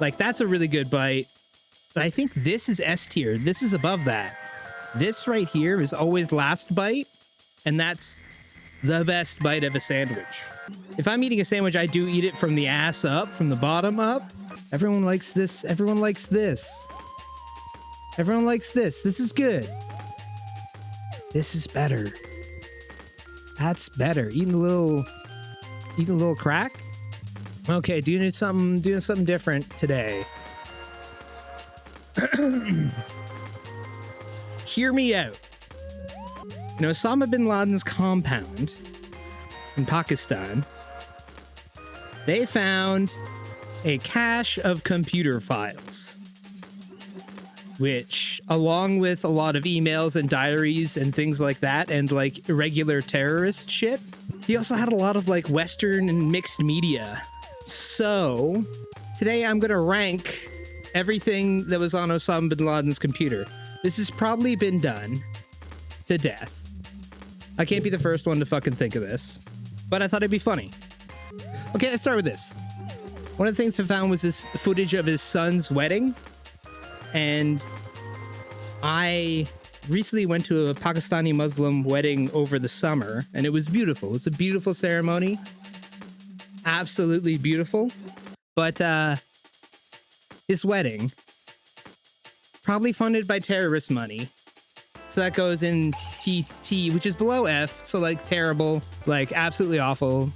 Like, that's a really good bite. But I think this is S tier. This is above that. This right here is always last bite, and that's the best bite of a sandwich. If I'm eating a sandwich, I do eat it from the ass up, from the bottom up. Everyone likes this. Everyone likes this. Everyone likes this. This is good. This is better. That's better. Eating a little crack. Okay, doing something different today. Hear me out. In Osama bin Laden's compound in Pakistan, they found a cache of computer files, which, along with a lot of emails and diaries and things like that, and like irregular terrorist shit, he also had a lot of like Western and mixed media. So today I'm gonna rank everything that was on Osama bin Laden's computer. This has probably been done to death. I can't be the first one to fucking think of this, but I thought it'd be funny. Okay, let's start with this. One of the things I found was this footage of his son's wedding, and I recently went to a Pakistani Muslim wedding over the summer, and it was beautiful. It was a beautiful ceremony. Absolutely beautiful. But his wedding, probably funded by terrorist money. So that goes in TT, which is below F. So like terrible, like absolutely awful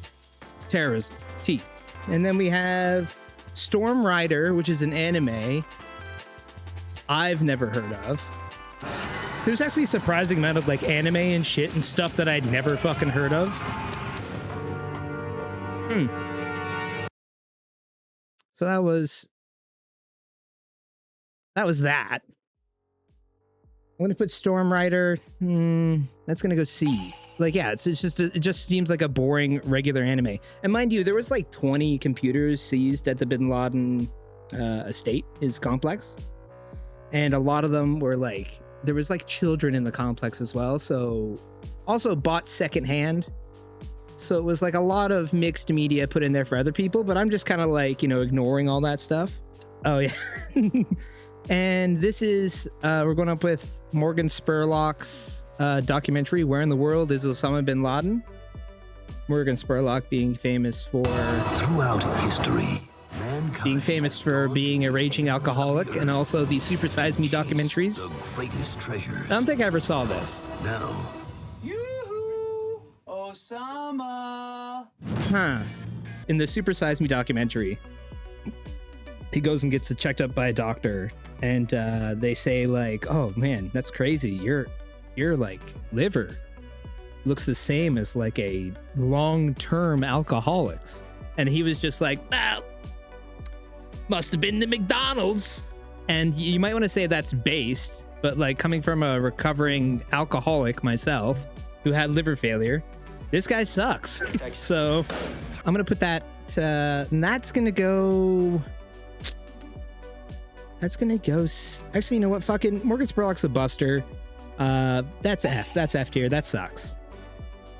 terrorism, T. And then we have Storm Rider, which is an anime I've never heard of. There's actually a surprising amount of like anime and shit and stuff that I'd never fucking heard of. So that was that. I'm gonna put Storm Rider. That's gonna go C. Like, yeah, it just seems like a boring regular anime. And mind you, there was like 20 computers seized at the Bin Laden estate, his complex, and a lot of them were like, there was like children in the complex as well. So also bought secondhand. So it was like a lot of mixed media put in there for other people, but I'm just kind of like, ignoring all that stuff. Oh yeah. And this is, we're going up with Morgan Spurlock's documentary, Where in the World is Osama bin Laden? Morgan Spurlock being famous for... Throughout history, being famous for being a raging alcoholic, and also the Super Size Me documentaries. The greatest treasures. I don't think I ever saw this. Now, Yoo-hoo! Osama! Huh. In the Super Size Me documentary, he goes and gets checked up by a doctor, and they say like, "Oh man, that's crazy. Your like liver looks the same as like a long-term alcoholic's." And he was just like, "Ah, must have been the McDonald's." And you might want to say that's based, but like coming from a recovering alcoholic myself who had liver failure, this guy sucks. So I'm gonna put that. And that's gonna go. Actually, you know what? Fucking Morgan Spurlock's a buster. That's F. That's F tier. That sucks.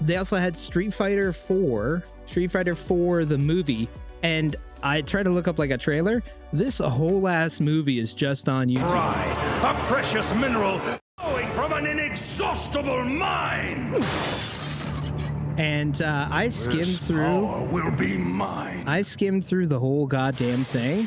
They also had Street Fighter 4 the movie, and I tried to look up like a trailer. This whole ass movie is just on YouTube. A precious mineral flowing from an inexhaustible mine. And I skimmed through. Power will be mine. I skimmed through the whole goddamn thing.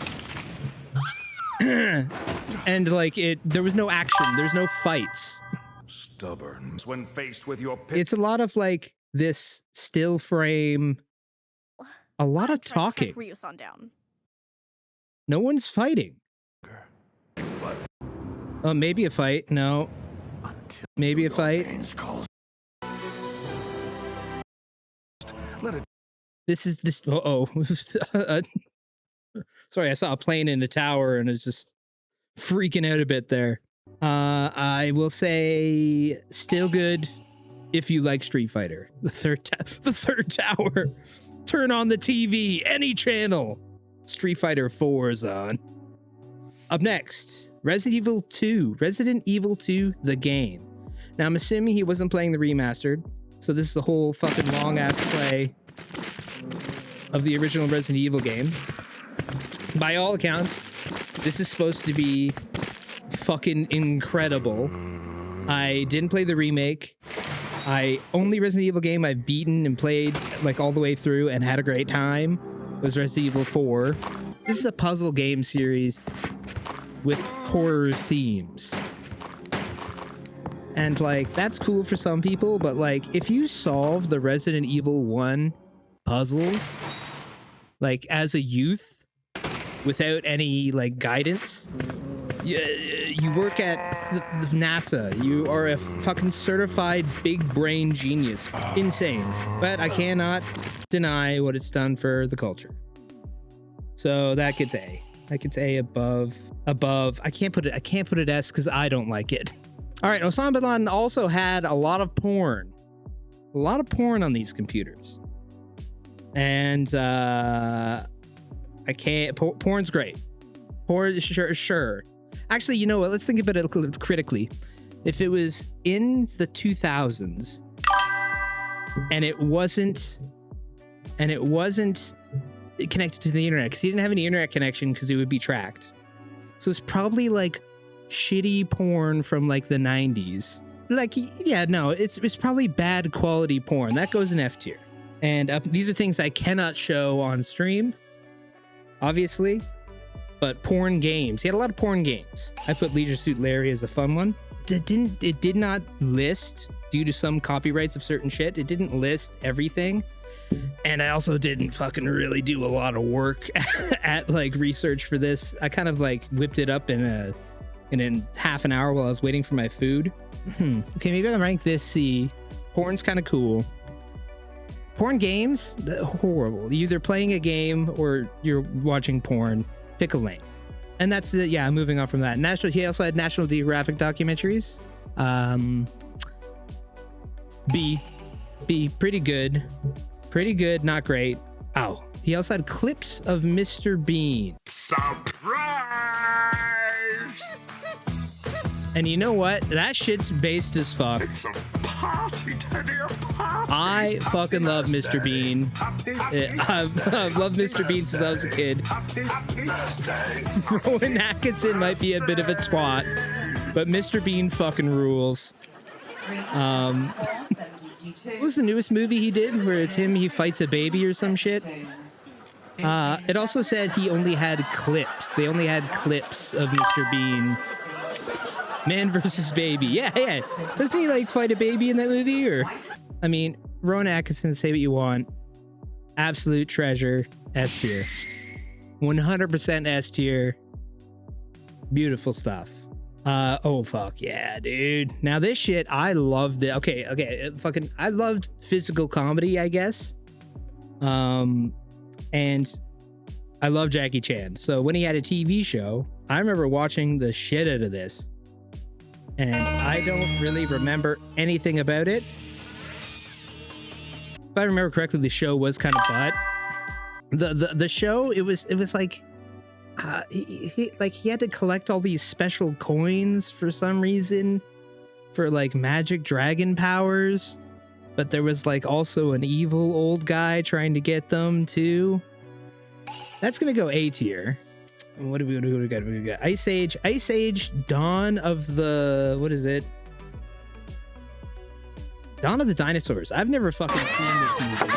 And like there was no action, there's no fights. Stubborn when faced with your It's a lot of like this still frame, a lot of talking. Down. No one's fighting. Oh, maybe a fight. No, maybe a fight. This is just sorry, I saw a plane in a tower and it's just freaking out a bit there. I will say still good if you like Street Fighter. The third tower. Turn on the TV, any channel. Street Fighter 4 is on. Up next, Resident Evil 2, the game. Now I'm assuming he wasn't playing the remastered. So this is a whole fucking long ass play of the original Resident Evil game. By all accounts, this is supposed to be fucking incredible. I didn't play the remake. Only Resident Evil game I've beaten and played like all the way through and had a great time was Resident Evil 4. This is a puzzle game series with horror themes. And like, that's cool for some people, but like, if you solve the Resident Evil 1 puzzles, like as a youth, without any like guidance, you work at the NASA. You are a fucking certified big brain genius. Insane. But I cannot deny what it's done for the culture. So that gets A. That gets A above. I can't put it S because I don't like it. All right, Osama bin Laden also had a lot of porn. A lot of porn on these computers. And I can't. Porn's great. Porn, sure. Actually, you know what? Let's think about it critically. If it was in the 2000s and it wasn't connected to the internet, because he didn't have any internet connection because it would be tracked. So it's probably like shitty porn from like the 90s. Like, yeah, no, it's probably bad quality porn. That goes in F tier. And these are things I cannot show on stream, obviously. But porn games. He had a lot of porn games. I put Leisure Suit Larry as a fun one. It did not list, due to some copyrights of certain shit, it didn't list everything. And I also didn't fucking really do a lot of work at like research for this. I kind of like whipped it up in a half an hour while I was waiting for my food. Okay, maybe I'll rank this C. Porn's kind of cool. Porn games, horrible. You're either playing a game or you're watching porn. Pick a lane. And that's it. Yeah, moving on from that. He also had National Geographic documentaries. B, pretty good. Pretty good, not great. Oh, he also had clips of Mr. Bean. Surprise! And you know what? That shit's based as fuck. It's a party, Teddy, a party. I fucking love Mr. Bean. I've loved Mr. Bean since I was a kid. Rowan Atkinson might be a bit of a twat, but Mr. Bean fucking rules. What was the newest movie he did where it's him, he fights a baby or some shit? It also said he only had clips. They only had clips of Mr. Bean. Man versus baby. Yeah. Doesn't he like fight a baby in that movie? Or, I mean, Rowan Atkinson, say what you want. Absolute treasure. S tier. 100% S tier. Beautiful stuff. Oh fuck yeah, dude. Now this shit, I loved it. Okay. Fucking, I loved physical comedy, I guess. And I love Jackie Chan. So when he had a TV show, I remember watching the shit out of this. And I don't really remember anything about it. If I remember correctly, the show was kind of butt. The show, it was like he had to collect all these special coins for some reason for like magic dragon powers, but there was like also an evil old guy trying to get them too. That's gonna go A tier. What do we got? Ice Age, Dawn of the, what is it? Dawn of the Dinosaurs. I've never fucking seen this movie.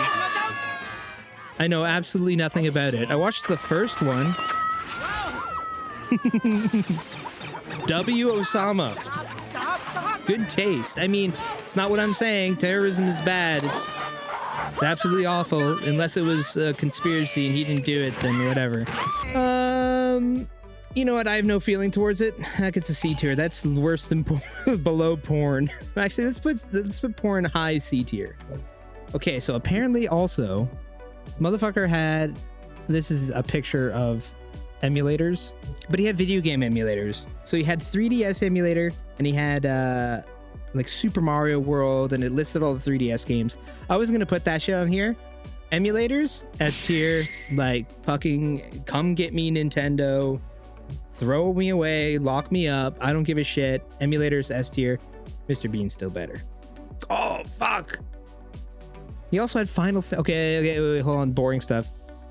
I know absolutely nothing about it. I watched the first one. W. Osama. Good taste. I mean, it's not what I'm saying. Terrorism is bad. It's absolutely awful. Unless it was a conspiracy and he didn't do it, then whatever. You know what? I have no feeling towards it. That gets a C tier. That's worse than below porn. Actually, let's put porn high C tier. Okay, so apparently also, motherfucker had, this is a picture of emulators, but he had video game emulators. So he had 3DS emulator, and he had like Super Mario World, and it listed all the 3DS games. I wasn't gonna put that shit on here. Emulators, S tier, like fucking come get me, Nintendo. Throw me away, lock me up. I don't give a shit. Emulators, S tier. Mr. Bean's still better. Oh, fuck. He also had okay, wait, hold on, boring stuff.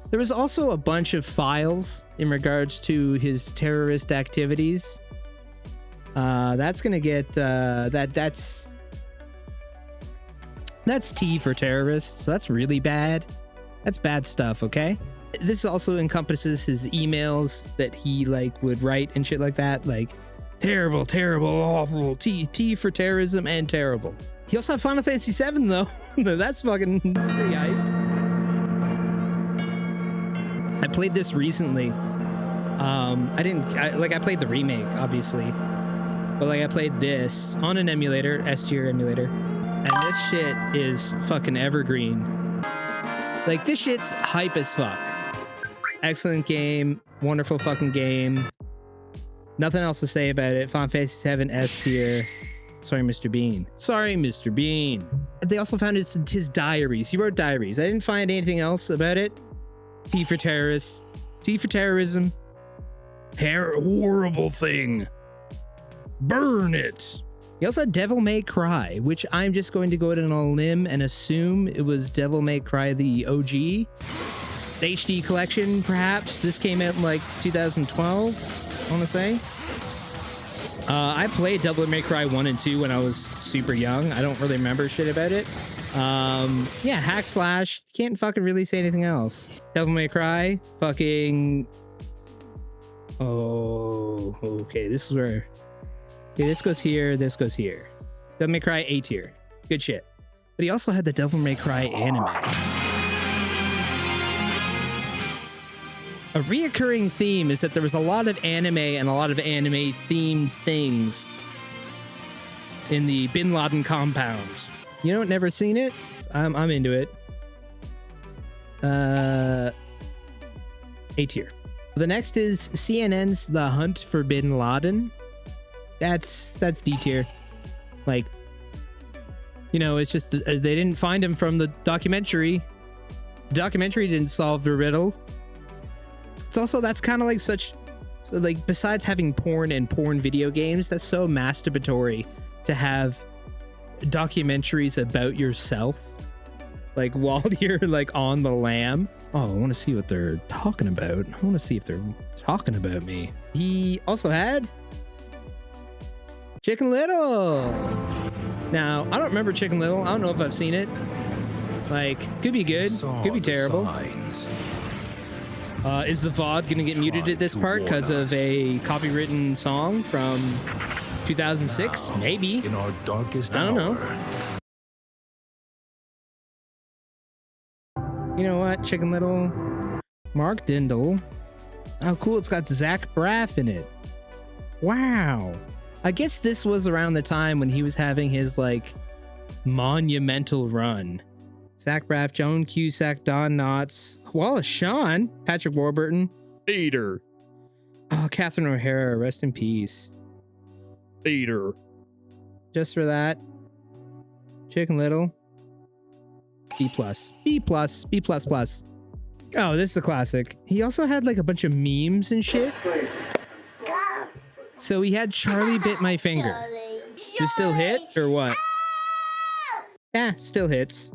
There was also a bunch of files in regards to his terrorist activities. That's gonna get that's T for terrorists, so that's really bad. That's bad stuff, okay? This also encompasses his emails that he like would write and shit like that, like terrible, terrible, awful, T for terrorism and terrible. He also had Final Fantasy VII though. That's fucking pretty hype. I played this recently. I played the remake, obviously, but like I played this on an emulator, S-tier emulator, and this shit is fucking evergreen. Like, this shit's hype as fuck. Excellent game, wonderful fucking game. Nothing else to say about it. Final Fantasy VII S-tier. Sorry, Mr. Bean. Sorry, Mr. Bean. They also found his diaries. He wrote diaries. I didn't find anything else about it. T for terrorists. T for terrorism. Horrible thing. Burn it. He also had Devil May Cry, which I'm just going to go out on a limb and assume it was Devil May Cry the OG. HD collection, perhaps. This came out in like 2012, I want to say. I played Devil May Cry 1 and 2 when I was super young. I don't really remember shit about it. Yeah, hack slash. Can't fucking really say anything else. Devil May Cry, fucking... Oh, okay, this is where... Okay, this goes here, this goes here. Devil May Cry A tier. Good shit. But he also had the Devil May Cry anime. A reoccurring theme is that there was a lot of anime and a lot of anime themed things in the Bin Laden compound. You know, never seen it? I'm into it. A tier. The next is CNN's The Hunt for Bin Laden. That's D tier. Like, you know, it's just they didn't find him from the documentary. The documentary didn't solve the riddle. It's also, that's kind of like such, so like, besides having porn and porn video games, that's so masturbatory to have documentaries about yourself, like while you're like on the lam. Oh, I want to see what they're talking about. I want to see if they're talking about me. He also had Chicken Little. Now, I don't remember Chicken Little. I don't know if I've seen it. Like, could be good, could be terrible. Is the VOD gonna get muted at this part because of a copywritten song from 2006? Now, maybe. In our darkest I don't know. You know what? Chicken Little. Mark Dindal. Oh, cool. It's got Zach Braff in it. Wow. I guess this was around the time when he was having his, like, monumental run. Zach Braff, Joan Cusack, Don Knotts, Wallace Shawn, Patrick Warburton, Peter. Oh, Catherine O'Hara, rest in peace. Peter. Just for that. Chicken Little. B+. B+. B++. Oh, this is a classic. He also had like a bunch of memes and shit. So he had Charlie Bit My Finger. Does it still hit or what? Yeah, still hits.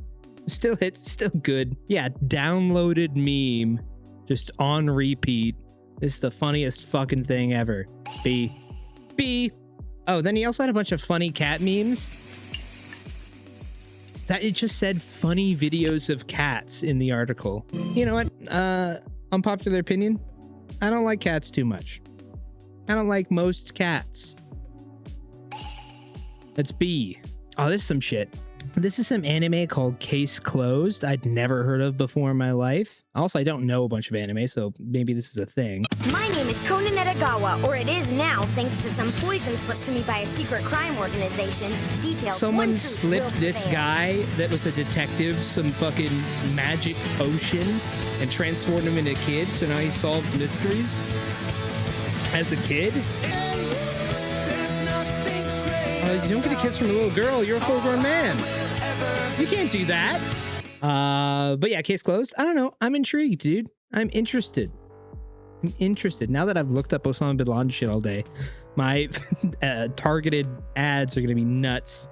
Still hits, still good. Yeah, downloaded meme. Just on repeat. This is the funniest fucking thing ever. B. B. Oh, then he also had a bunch of funny cat memes. That it just said funny videos of cats in the article. You know what? Unpopular opinion. I don't like cats too much. I don't like most cats. That's B. Oh, this is some shit. This is some anime called Case Closed. I'd never heard of before in my life. Also, I don't know a bunch of anime, so maybe this is a thing. My name is Conan Edagawa, or it is now, thanks to some poison slipped to me by a secret crime organization. Details. Someone slipped this guy that was a detective some fucking magic potion and transformed him into a kid, so now he solves mysteries as a kid. You don't get a kiss from a little girl. You're a full-grown man. You can't do that. But yeah, Case Closed. I don't know. I'm intrigued, dude. I'm interested. I'm interested. Now that I've looked up Osama bin Laden shit all day, my targeted ads are going to be nuts.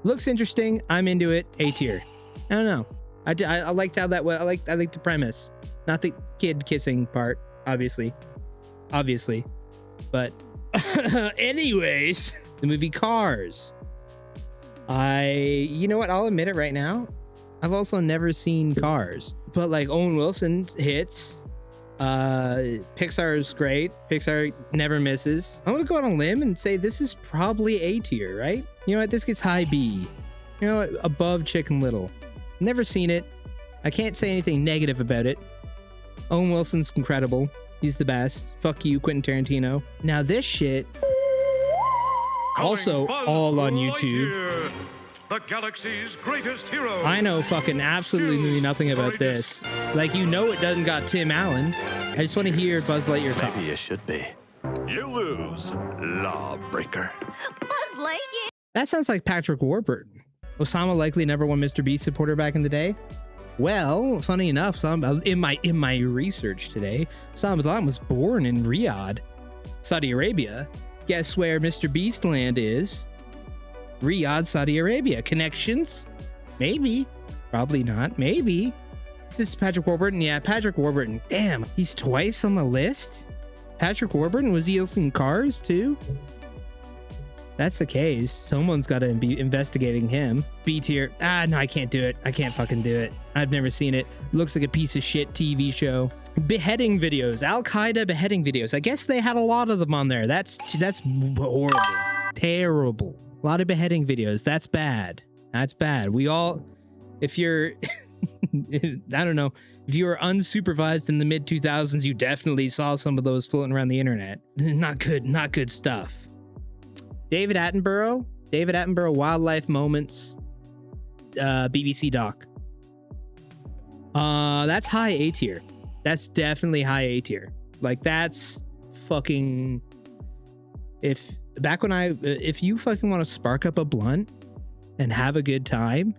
Looks interesting. I'm into it. A tier. I don't know. I liked how that was. I like the premise, not the kid kissing part, obviously, but anyways, the movie Cars. You know what? I'll admit it right now. I've also never seen Cars, but like Owen Wilson hits. Pixar is great. Pixar never misses. I'm gonna go on a limb and say this is probably A tier, right? You know what? This gets high B. You know what? Above Chicken Little. Never seen it. I can't say anything negative about it. Owen Wilson's incredible. He's the best. Fuck you, Quentin Tarantino. Now this shit, also all on YouTube. The galaxy's greatest hero. I know fucking absolutely nothing about this. Like, you know it doesn't got Tim Allen. I just want to hear Buzz Lightyear talk. Maybe you should be. You lose, lawbreaker. Buzz Lightyear! That sounds like Patrick Warburton. Osama likely never won Mr. Beast supporter back in the day. Well, funny enough, in my research today, Osama bin Laden was born in Riyadh, Saudi Arabia. Guess where Mr. Beast land is? Riyadh, Saudi Arabia. Connections? Maybe. Probably not. Maybe. This is Patrick Warburton. Yeah, Patrick Warburton. Damn, he's twice on the list? Patrick Warburton? Was he also in Cars too? That's the case. Someone's got to be investigating him. B tier. No, I can't do it. I can't fucking do it. I've never seen it. Looks like a piece of shit TV show. Beheading videos. Al-Qaeda beheading videos. I guess they had a lot of them on there. That's horrible. Terrible. A lot of beheading videos. That's bad. That's bad. We all, if you're, I don't know, if you were unsupervised in the mid 2000s, you definitely saw some of those floating around the internet. Not good. Not good stuff. David Attenborough, Wildlife Moments, BBC doc. That's high A tier. That's definitely high A tier. Like, that's fucking, if you fucking want to spark up a blunt and have a good time,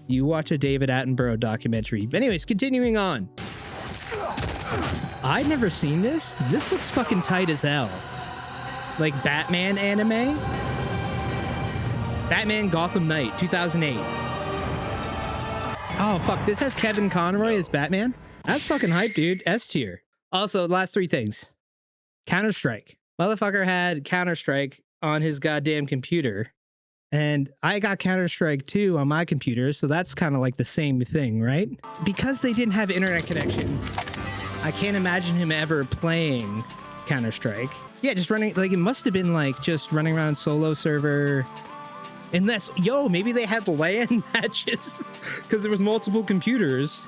you watch a David Attenborough documentary. But anyways, continuing on. I've never seen this. This looks fucking tight as hell. Like Batman anime. Batman Gotham Knight, 2008. Oh, fuck. This has Kevin Conroy as Batman? That's fucking hype, dude. S tier. Also, last three things. Counter-Strike. Motherfucker had Counter-Strike on his goddamn computer. And I got Counter-Strike 2 on my computer, so that's kind of like the same thing, right? Because they didn't have internet connection, I can't imagine him ever playing Counter-Strike. Yeah, just running, like, it must have been like just running around solo server. Unless, maybe they had LAN matches because there was multiple computers.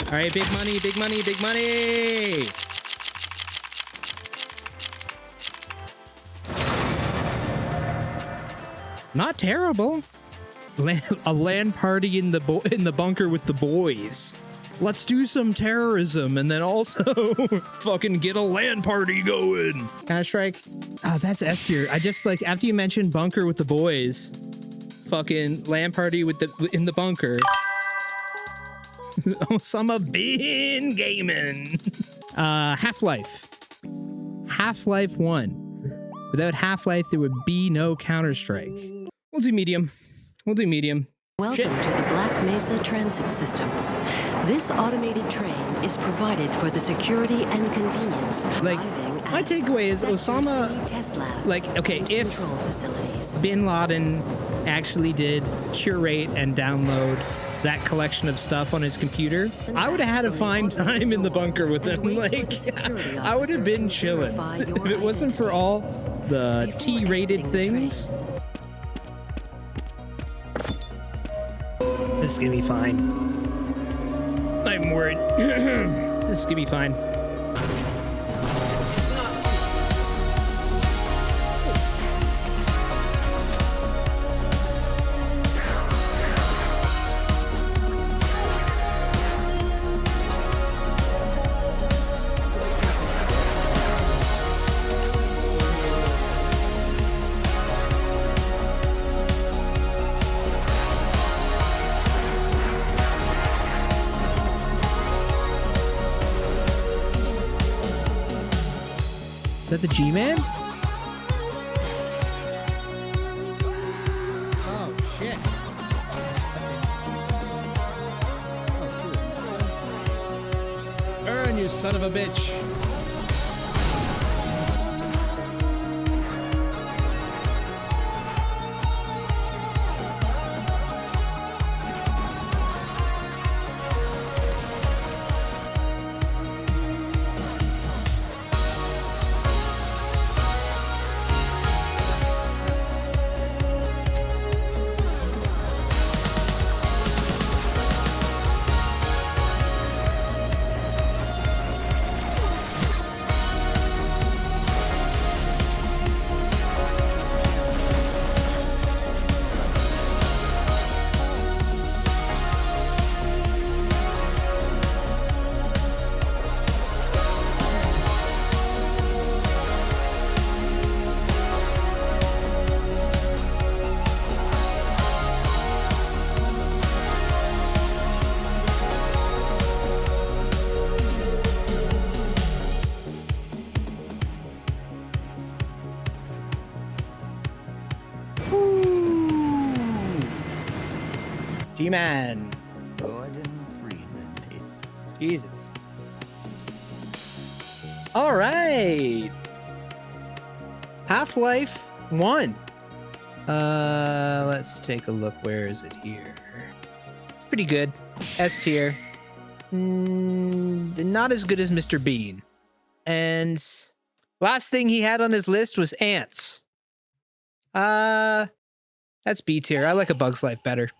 All right, big money, big money, big money. Not terrible. A LAN party in the bunker with the boys. Let's do some terrorism and then also fucking get a LAN party going. Counter-Strike. Oh, that's S tier. I just, like, after you mentioned bunker with the boys, fucking LAN party in the bunker. Osama bin gaming. Half-Life. Half-Life 1. Without Half-Life, there would be no Counter-Strike. We'll do medium. Welcome to the Black Mesa Transit System. This automated train is provided for the security and convenience. Like, my takeaway is Osama, like, okay, if Bin Laden actually did curate and download that collection of stuff on his computer, I would have had a fine time in the bunker with him. Like, I would have been chilling. If it wasn't for all the T-rated things, this is gonna be fine. I'm worried. This is gonna be fine. Is that the G-Man? Oh, shit. you son of a bitch. G-Man. Gordon Freeman. Jesus. All right. Half-Life 1. Let's take a look. Where is it here? It's pretty good. S tier. Not as good as Mr. Bean. And last thing he had on his list was ants. That's B tier. I like A Bug's Life better.